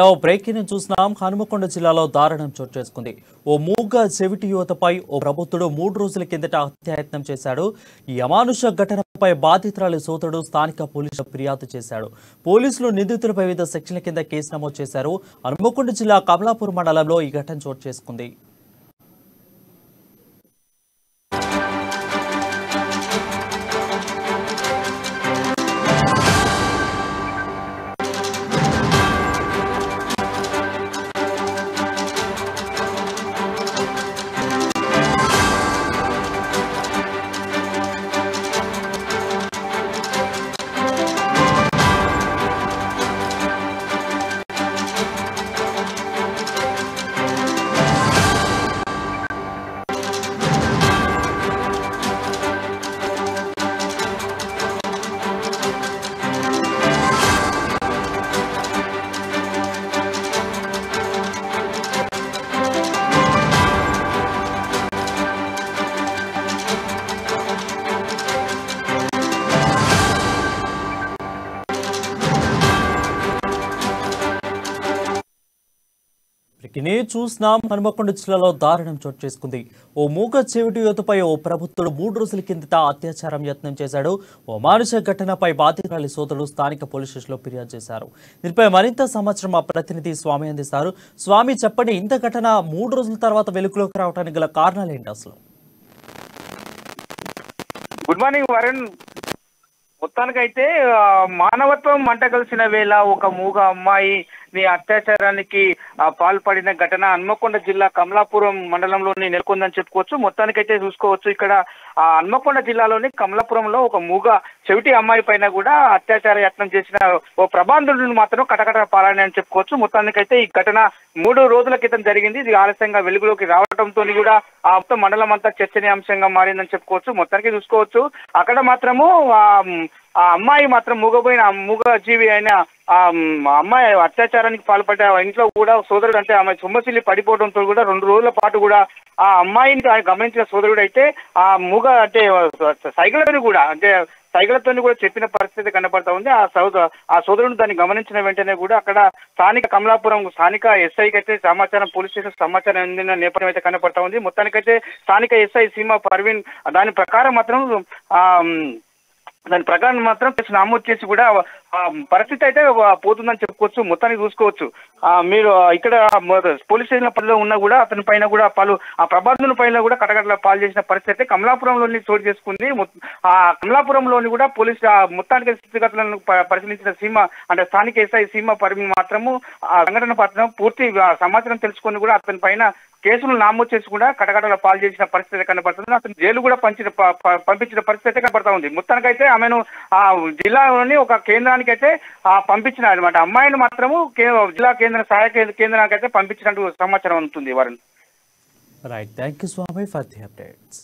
Hello breaking news చూస్తున్నాం. హనుమకొండ జిల్లాలో దారుణం చోటు చేసుకుంది. ఓ మూగ చెవిటి యువతపై ఓ ప్రబుద్ధుడు 3 రోజుల కిందట హత్యాయత్నం చేశాడు. ఈ అమానుష ఘటనపై బాధితురాలి సోదరుడు స్థానిక పోలీసులు ఫిర్యాదు చేశాడు. పోలీసులు నిందితులపై వివిధ సెక్షన్ల కింద కేసు నమోదు చేశారు. హనుమకొండ జిల్లా కమలాపూర్ మండలంలో ఈ ఘటన చోటు చేసుకుంది. చూస్తున్నాం. హనుమకొండ జిల్లాలో దారుణం చోటు చేసుకుంది. ఓ మూగ చెవిటి యువతపై ఓ ప్రబుద్ధుడు 3 రోజుల కిందట అత్యాచారం యత్నం చేశాడు. ఓ మానుష ఘటనపై బాధితురాలి సోదరుడు స్థానిక పోలీస్ స్టేషన్లో ఫిర్యాదు చేశారు. దీనిపై మరింత సమాచారం మా ప్రతినిధి స్వామి అందిస్తారు. స్వామి, చెప్పండి, ఇంత ఘటన 3 రోజుల తర్వాత వెలుగులోకి రావడానికి గల కారణాలు ఏంటి అసలు? Good morning Varun. మొత్తానికైతే మానవత్వం మంట కలిసిన వేళ ఒక మూగ అమ్మాయిని అత్యాచారానికి పాల్పడిన ఘటన హన్మకొండ జిల్లా కమలాపురం మండలంలోని నెలకొందని చెప్పుకోవచ్చు. మొత్తానికైతే చూసుకోవచ్చు, ఇక్కడ హన్మకొండ జిల్లాలోని కమలాపురంలో ఒక మూగ చెవిటి అమ్మాయి పైన కూడా అత్యాచార యత్నం చేసిన ఓ ప్రబంధుడిని మాత్రం కటకట పాలని అని చెప్పుకోవచ్చు. మొత్తానికైతే ఈ ఘటన 3 రోజుల క్రితం జరిగింది. ఇది ఆలస్యంగా వెలుగులోకి రావడంతో కూడా ఆ మొత్తం మండలం అంతా చర్చనీయాంశంగా మారిందని చెప్పుకోవచ్చు. మొత్తానికి చూసుకోవచ్చు, అక్కడ మాత్రము ఆ అమ్మాయి మాత్రం మూగ జీవి అయిన ఆ అమ్మాయి అత్యాచారానికి పాల్పడ్డ ఇంట్లో కూడా సోదరుడు, అంటే ఆమె సొమ్మసిల్లి పడిపోవడంతో కూడా 2 రోజుల పాటు కూడా ఆ అమ్మాయిని గమనించిన సోదరుడు అయితే ఆ మూగ అంటే సైకిళ్లను కూడా సైకిళ్లతో కూడా చెప్పిన పరిస్థితి కనపడతా ఉంది. ఆ సోదరుడు దాన్ని గమనించిన వెంటనే కూడా అక్కడ కమలాపురం స్థానిక ఎస్ఐకి అయితే పోలీస్ స్టేషన్ సమాచారం అందిన నేపథ్యం అయితే కనపడతా ఉంది. మొత్తానికైతే స్థానిక ఎస్ఐ సీమా పర్వీన్ దాని ప్రకారం మాత్రం కేసు నమోదు చేసి కూడా పరిస్థితి అయితే పోతుందని చెప్పుకోవచ్చు. మొత్తానికి చూసుకోవచ్చు, మీరు ఇక్కడ పోలీస్ స్టేషన్ పరిధిలో ఉన్నా కూడా అతని పైన కూడా ఆ ప్రబంధుని పైన కూడా కటకటల పాలు చేసిన పరిస్థితి అయితే కమలాపురంలోని చోటు చేసుకుంది. ఆ కమలాపురంలోని కూడా పోలీసు మొత్తానికి స్థితిగతులను పరిశీలించిన స్థానిక ఎస్ఐ సీమా పర్వీన్ మాత్రము ఆ సంఘటన పత్రం పూర్తి సమాచారం తెలుసుకొని కూడా అతని పైన కేసులు నమోదు చేసి కూడా కటకటల పాలు చేసిన పరిస్థితి కనపడుతుంది. అతను జైలు కూడా పంపించిన పరిస్థితి కనపడతా ఉంది. మొత్తానికైతే ఆమెను ఆ జిల్లాలోని ఒక కేంద్రానికి అయితే పంపించిన అనమాట. అమ్మాయిని మాత్రము జిల్లా సహాయ కేంద్రానికి అయితే పంపించినట్టు సమాచారం ఉంటుంది. Varun. Right, thank you Swami for the updates.